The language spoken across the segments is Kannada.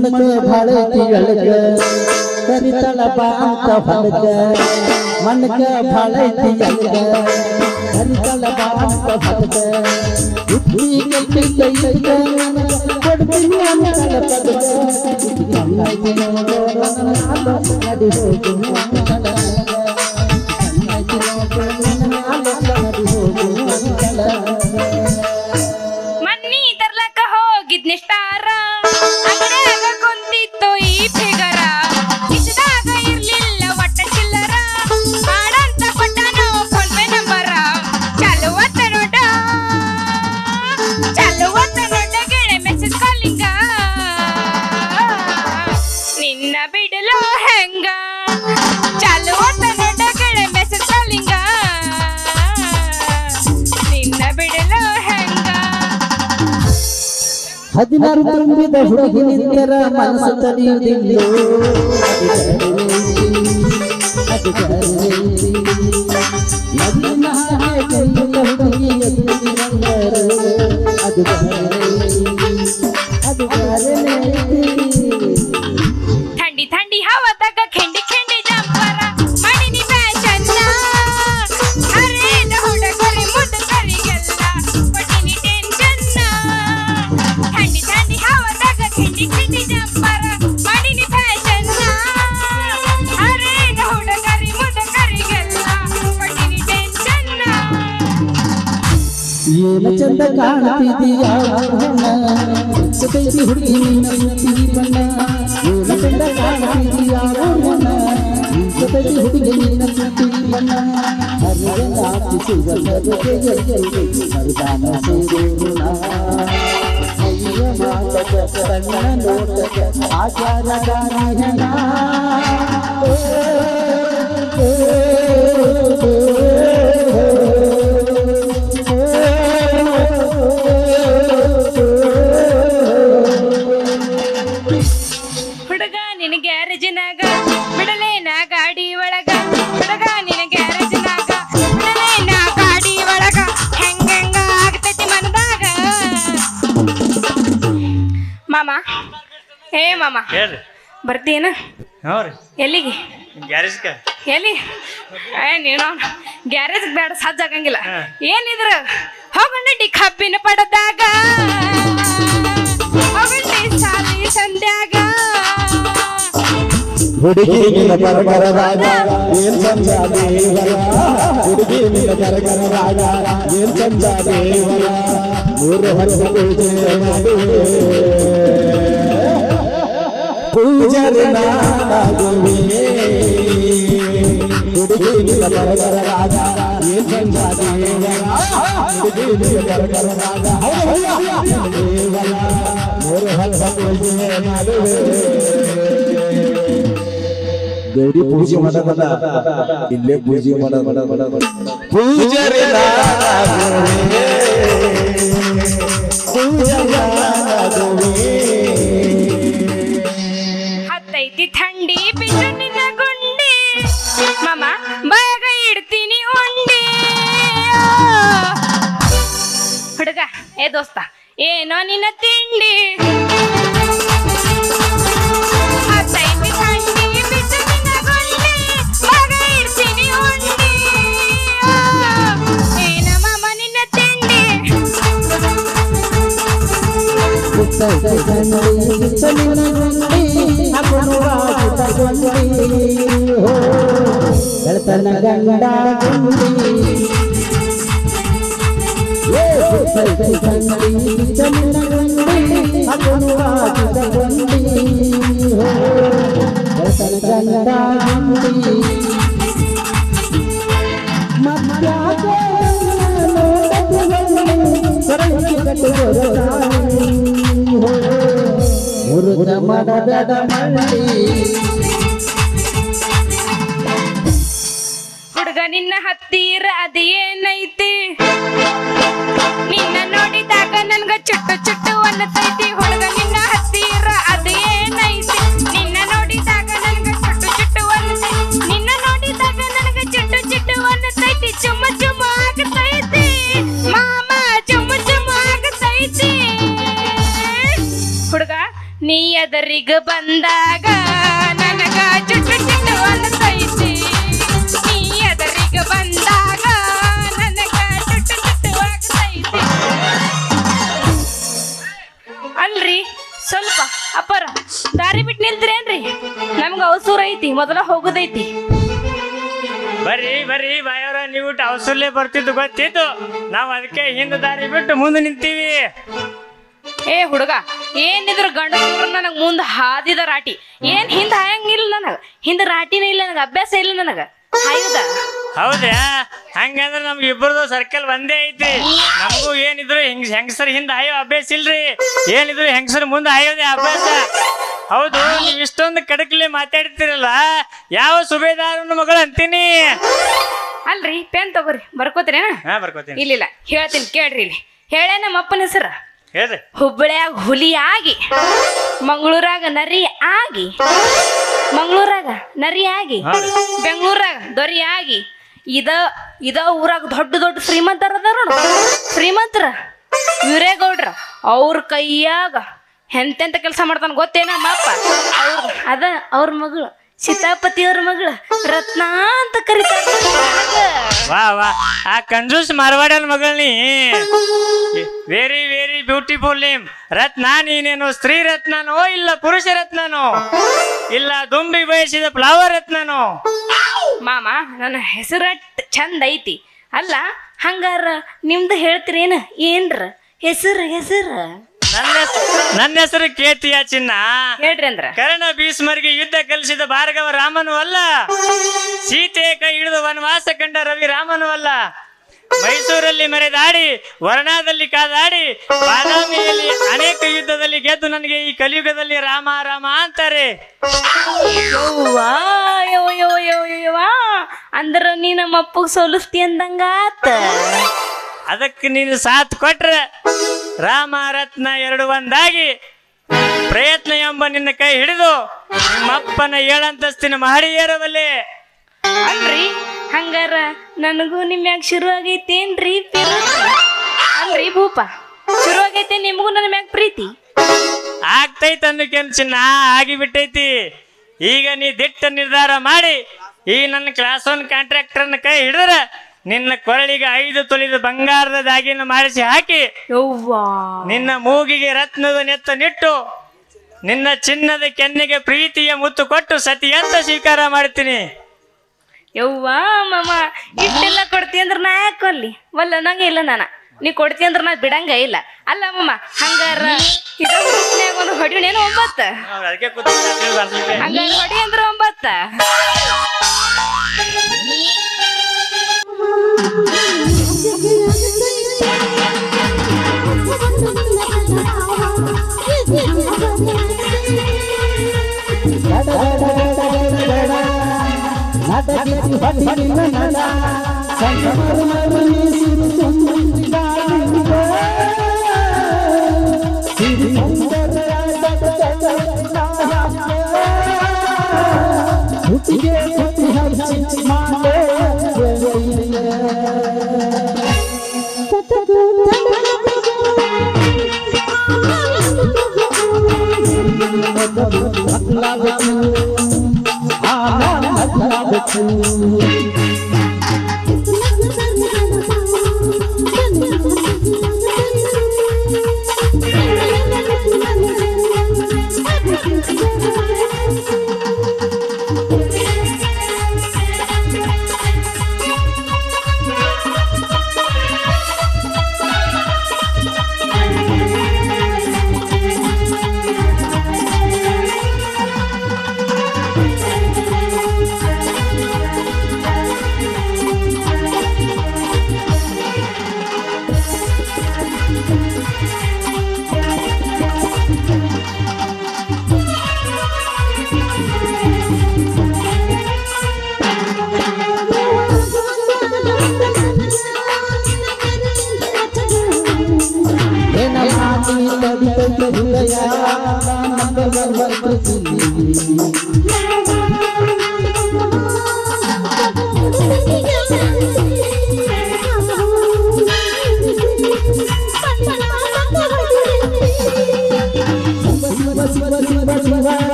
ಮಣಕ ಬಾಳೈತಿ ಎಳಗ ಕರಿತಳ ಬಾ ಅಂತ ಹೊಲಗ ಮಣಕ ಬಾಳೈತಿ ಎಳಗ ಕರಿತಳ ಬಾ ಅಂತ ಹೊಲಗ ಉತ್ತಿ ಕಲ್ಪಿ ಕೈಗ ಕೊಡ್ತೀನಿ ಅಂತಳ ಪದಗ ಕಣ್ಣಾಗಿ ನೋಡೋಣ ನಡಿ ಹೋಗು ಅಂತಳ ಕಣ್ಣಾಗಿ ನೋಡೋಣ ನಡಿ ಹೋಗು ಅಂತಳ ಮನ್ನಿ ತರ್ಲಕ ಹೋಗಿದ್ನಿಷ್ಟಾರ ಅಂಗಡ್ಯಾಗ ಕುಂತಿತ್ತು ಈ ಫಿಗರ ಕಿಶದಾಗ ಇರ್ಲಿಲ್ಲ ಒಟ್ಟ ಚಿಲ್ಲರ ಮಾಡಂತ ಕೊಟ್ಟನು ಫೋನ್ ಪೇ ನಂಬರ ಚಾಲುವತ್ತ ನೋಡ ಗೆಳೆ ಮೆಸೇಜ್ ಕಾಲಿಂಗ ನಿನ್ನ ಬಿಡಲು ಹೆಂಗ ಚಾಲುವತ್ತ ನೋಡ ಗೆಳೆ ಮೆಸೇಜ್ ಕಾಲಿಂಗ ನಿನ್ನ ಬಿಡಲು ಹೆಂಗ 16 ತುಂಬಿದ ಹುಡುಗಿ ನಿಂತರ ಮನಸ್ಸು ತಡೆಯುವುದಿಲ್ಲ ಥಂಡಿ ಥಂಡಿ ಹವಾದಾಗ ಖೆಂಡಿ ಖೆಂಡಿ ಜಂಪರ ಮಾಡಿನಿ ಫ್ಯಾಷನ್ ಹರಿದ ಹುಡುಗರಿ ಮುದುಕರಿಗೆಲ್ಲ ಕೊಟ್ಟಿನಿ ಟೆನ್ಷನ್ ಥಂಡಿ ಥಂಡಿ ಹವಾದಾಗ ಖೆಂಡಿ ಖೆಂಡಿ ಜಂಪರ ಮಾಡಿನಿ ಫ್ಯಾಷನ್ ಹರಿದ ಹುಡುಗರಿ ಮುದುಕರಿಗೆಲ್ಲ ಕೊಟ್ಟಿನಿ ಟೆನ್ಷನ್ ಏನು ಚಂದ ಕಾಣ್ತಿದೀಯ ಸತೈತಿ ಹುಡುಗಿ ನಿನ್ನ ಸುತ್ತಿ ಬಣ್ಣ ಏನು ಚಂದ ಕಾಣ್ತಿದೀಯ ಸತೈತಿ ಹುಡುಗಿ ನಿನ್ನ ಸುತ್ತಿ ಬಣ್ಣ ಹರಿದ ಮರುದಾನ ಸೇರೋಣ ಅಯ್ಯ ಮಾತಕ ಕಣ್ಣ ನೋಟಕ ಆಚಾರ ಗಾನ ಹುಡುಗ ನಿನ ಗ್ಯಾರೇಜಿನಾಗ ಬಿಡಲೇನ ಗಾಡಿ ಒಳಗ ಹುಡುಗ ನಿನ ಗ್ಯಾರೇಜಿನಾಗ ಬಿಡಲೇನ ಗಾಡಿ ಒಳಗ ಹೆಂಗ ಆಗ್ತೈತಿ ಮನದಾಗ ಮಾಮ ಏ ಮಾಮ ಬರ್ತೀನ ಎಲ್ಲಿಗೆ ಎಲ್ಲಿ ನೀನು ಗ್ಯಾರೇಜ್ ಬೇಡ ಸಜ್ಜಾಗಂಗಿಲ್ಲ ಏನಿದ್ರ ಹೋಗಂಡಿ ಕಬ್ಬಿನ ಪಡದಾಗ ಹೋಗಂಡಿ ಸಾಲಿ ಸಂಧ್ಯಾಗ ಹುಡುಗಿ ನಿನ್ನ ಕರಕರದಾಗ ಏನ್ ಚಂದ ದೇವರ ಹುಡುಗಿ ನಿನ್ನ ಕರಕರದಾಗ ಏನ್ ಚಂದ ದೇವರ ಮೂರು ವರ್ಷ ಪೂಜೆ ಮಾಡುವೆ ಪೂಜರನಾಗುವೆ ಹುಡುಗಿ ನಿನ್ನ ಕರಕರದಾಗ ಏನ್ ಚಂದ ದೇವರ ಹುಡುಗಿ ನಿನ್ನ ಕರಕರದಾಗ ದೇವರ ಮೂರು ವರ್ಷ ಪೂಜೆ ಮಾಡುವೆ ಗೌರಿ ಪೂಜೆ ಮಾಡೋದಲ್ಲ ಇಲ್ಲೇ ಪೂಜೆ ಮಾಡೋದು ಹತ್ತೈತಿ ಥಂಡಿ ಬಿದ್ದು ನಿನ್ನ ಗುಂಡಿ ಮಾಮ ಬಾಯಾಗ ಇಡ್ತೀನಿ ಉಂಡಿ ಹುಡುಗ ಏ ದೋಸ್ತ ಏನೋ ನಿನ್ನ ತಿಂಡಿ ಹತ್ತೈತಿ ಥಂಡಿ ಬಿದ್ದು ನಿನ್ನ ಗುಂಡಿ ಬಾಯಾಗ ಇಡ್ತೀನಿ ಉಂಡಿ ಏನ ಮಾಮ ನಿನ್ನ ತಿಂಡಿ ಗಂಡ ಹುಡುಗ ನಿನ್ನ ಹತ್ತಿರ ಅದೇನೈತಿ ನಿನ್ನ ನೋಡಿದಾಗ ನನ್ಗ ಚುಟ್ಟು ಚುಟ್ಟು ಅನ್ನತೈತಿ ಹುಡುಗ ನಿನ್ನ ಹತ್ತಿರ ಅದೇನೈತಿ ನಿನ್ನ ನೋಡಿದಾಗ ನನ್ಗ ಚುಟ್ಟು ಚುಟ್ಟು ಅನ್ನತೈತಿ ನಿನ್ನ ನೋಡಿದಾಗ ನನ್ಗ ಚುಟ್ಟು ಚುಟ್ಟು ಅನ್ನತೈತಿ ಚುಮ್ಮ ಚುಮ್ಮ ಆಗತೈತಿ ಮಾಮ ಚುಮ್ಮ ಚುಮ್ಮ ಆಗತೈತಿ ಹುಡುಗ ನೀ ಎದರಿಗ ಬಂದಾಗ ನನಗ ಚುಟ್ಟು ಚುಟ್ಟು ಅನ್ನತೈತಿ ನೀ ಎದರಿಗ ಬಂದಾಗ ನನಗ ಚುಟ್ಟು ಚುಟ್ಟು ಆಗ್ತೈತಿ ಅಲ್ರಿ ಸ್ವಲ್ಪ ಅಪ್ಪರ ದಾರಿ ಬಿಟ್ಟು ನಿಲ್ತೀರೇನ್ರಿ ನಮ್ಗ ಅವಸೂರ ಐತಿ ಮೊದಲ ಹೋಗುದೈತಿ ಬರ್ರಿ ಬರ್ರಿ ಬಾಯವ್ರ ನೀವು ಅವಸರ್ಲೆ ಬರ್ತಿದ್ದು ಗೊತ್ತಿತ್ತು ನಾವ್ ಅದಕ್ಕೆ ಹಿಂದ ದಾರಿ ಬಿಟ್ಟು ಮುಂದೆ ನಿಂತೀವಿ ಏ ಹುಡುಗ ಏನಿದ್ರು ಗಂಡಸರು ನನಗ್ ಮುಂದೆ ಹಾದಿದ ರಾಟಿ ಏನ್ ಹಿಂದ ಹಾಯಂಗಿಲ್ಲ ನನಗ ಹಿಂದ ರಾಟಿನೇ ಇಲ್ಲ ನನಗ ಅಭ್ಯಾಸ ಇಲ್ಲ ನನಗ ಹಾಯುದ ಹೌದಾ ಹಂಗಂದ್ರ ನಮ್ಗೆ ಇಬ್ಬರದು ಸರ್ಕಲ್ ಒಂದೇ ಐತಿ ನಮಗೂ ಏನಿದ್ರು ಹೆಂಗಸರ್ ಹಿಂದ ಹಾಯೋ ಅಭ್ಯಾಸ ಇಲ್ರಿ ಏನಿದ್ರು ಹೆಂಗಸರ್ ಮುಂದೆ ಹಾಯೋದೇ ಅಭ್ಯಾಸ ಹೌದು ನೀವ್ ಇಷ್ಟೊಂದು ಕಡಕ್ಲೆ ಮಾತಾಡ್ತಿರಲ್ಲ ಯಾವ ಸುಬೇದಾರನ ಮಗಳು ಅಂತೀನಿ ಅಲ್ರಿ ಪೆನ್ ತಗೋರಿ ಬರ್ಕೋತೀರೇನ ಹಾ ಬರ್ಕೋತೀನಿ ಇಲ್ಲಿಲ್ಲ ಹೇಳ್ತೀನಿ ಕೇಳ್ರಿ ಇಲ್ಲಿ ಹೇಳ ನಮ್ಮ ಅಪ್ಪನ ಹೆಸರು ಹೇಳ್ರಿ ಹುಬ್ಬಳ್ಯಾಗ ಹುಲಿ ಆಗಿ ಮಂಗಳೂರಾಗ ನರಿ ಆಗಿ ಮಂಗಳೂರಾಗ ನರಿ ಆಗಿ ಬೆಂಗಳೂರಾಗ ದೊರಿ ಆಗಿ ಇದ ಊರಾಗ ದೊಡ್ಡ ದೊಡ್ಡ ಶ್ರೀಮಂತರ ಅದಾರ ಶ್ರೀಮಂತರ ವೀರೇಗೌಡ್ರ ಅವ್ರ ಕೈಯಾಗ ಎಂತೆಂತ ಕೆಲಸ ಮಾಡ್ತಾನ ಗೊತ್ತೇನ ನಮ್ಮಪ್ಪ ಅವ್ರ ಮಗಳು ಸೀತಾಪತಿ ಅವ್ರ ಮಗಳು ರತ್ನ ಅಂತ ಕರೀತಾರ ವಾ ವಾ ಆ ಕಂಜೂಸ್ ಮಾರವಾಡನ ಮಗಳನಿ ವೆರಿ ವೆರಿ ಬ್ಯೂಟಿಫುಲ್ ನೇಮ್ ರತ್ನ ನೀನೇನು ಸ್ತ್ರೀ ರತ್ನನೋ ಇಲ್ಲ ಪುರುಷ ರತ್ನನೋ ಇಲ್ಲ ದುಂಬಿ ಬಯಸಿದ ಫ್ಲವರ್ ರತ್ನನೋ ಮಾಮ ನನ್ನ ಹೆಸರು ಚಂದ ಐತಿ ಅಲ್ಲ ಹಂಗಾರ ನಿಮ್ದು ಹೇಳ್ತೀರೇನ ಏನ್ರ ಹೆಸರು ನನ್ನ ಹೆಸರು ಕೇತಿಯ ಚಿನ್ನ ಹೇಳ್ರಿ ಅಂದ್ರ ಕರ್ಣ ಭೀಷ್ಮರಿಗೆ ಯುದ್ಧ ಕಲಿಸಿದ ಭಾರ್ಗವ ರಾಮನು ಅಲ್ಲ ಸೀತೆ ಕೈ ಹಿಡಿದು ವನವಾಸ ಕಂಡ ರವಿ ರಾಮನು ಅಲ್ಲ ಮೈಸೂರಲ್ಲಿ ಮೆರೆದಾಡಿ ವರ್ಣಾದಲ್ಲಿ ಕಾದಾಡಿ ಬಾದಾಮಿಯಲ್ಲಿ ಅನೇಕ ಯುದ್ಧದಲ್ಲಿ ಗೆದ್ದು ನನಗೆ ಈ ಕಲಿಯುಗದಲ್ಲಿ ರಾಮ ರಾಮ ಅಂತಾರೆ ಅಂದ್ರ ನೀ ನಮ್ಮ ಅಪ್ಪಗ್ ಸೋಲಿಸ್ತಿ ಅಂದಂಗಾತ ಅದಕ್ಕೆ ನೀನು ಸಾಥ್ ಕೊಟ್ರೆ ರಾಮ ರತ್ನ ಎರಡು ಒಂದಾಗಿ ಪ್ರಯತ್ನ ಎಂಬ ನಿನ್ನ ಕೈ ಹಿಡಿದು ನಿಮ್ಮಪ್ಪನ ಏಳಂತಸ್ತಿನ ಮಹಡಿ ಏರವಲ್ಲೇ ಅಲ್ರಿ ಹಂಗಾರ ನನಗೂ ನಿಮ್ಯಾಗ ಶುರು ಆಗೈತೇನ್ರಿ ಅಲ್ರಿ ಭೂಪ ಶುರು ಆಗೈತೆ ನಿಮಗೂ ನನ್ನ ಮ್ಯಾಗ ಪ್ರೀತಿ ಆಗ್ತೈತ ಅನ್ನೋಕೇನು ಚಿನ್ನ ಆಗಿಬಿಟ್ಟೈತಿ ಈಗ ನೀ ದಿಟ್ಟ ನಿರ್ಧಾರ ಮಾಡಿ ಈ ನನ್ನ ಕ್ಲಾಸ್ 1 ಕಾಂಟ್ರಾಕ್ಟರ್ನ ಕೈ ಹಿಡಿದ್ರೆ ನಿನ್ನ ಕೊರಳಿಗೆ 5 ತೊಲಿದ ಬಂಗಾರದ ದಾಗಿನ ಮಾಡಿಸಿ ಹಾಕಿ ನಿನ್ನ ಮೂಗಿಗೆ ರತ್ನದ ನೆತ್ತ ನಿಟ್ಟು ನಿನ್ನ ಚಿನ್ನದ ಕೆನ್ನೆಗೆ ಪ್ರೀತಿಯ ಮುತ್ತು ಕೊಟ್ಟು ಸತಿ ಅಂತ ಸ್ವೀಕಾರ ಮಾಡ್ತೀನಿ ಯವ್ವಾ ಮಾಮ ಇಷ್ಟೆಲ್ಲ ಕೊಡ್ತಿ ಅಂದ್ರ ನಾ ಯಾಕೆ ಕೊಲ್ಲಿ ವಲ್ಲ ನಂಗೆ ಇಲ್ಲ ನಾನ ನೀ ಕೊಡ್ತಿ ಅಂದ್ರ ನಾ ಬಿಡಂಗ ಇಲ್ಲ ಅಲ್ಲ ಮಾಮ ಹಂಗಾರ ಒಂದು ಹೊಡಿನೇನು 9 ಹಂಗಾರ ಹೊಡಿ ಅಂದ್ರ 9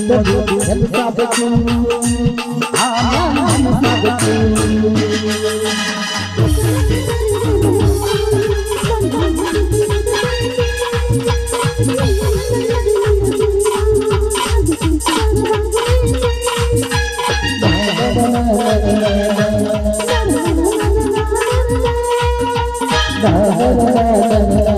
ಮೊದಲು ಎಲ್ಸಾಗಬೇಕು ಮನಸಾಗಬೇಕು da da da da da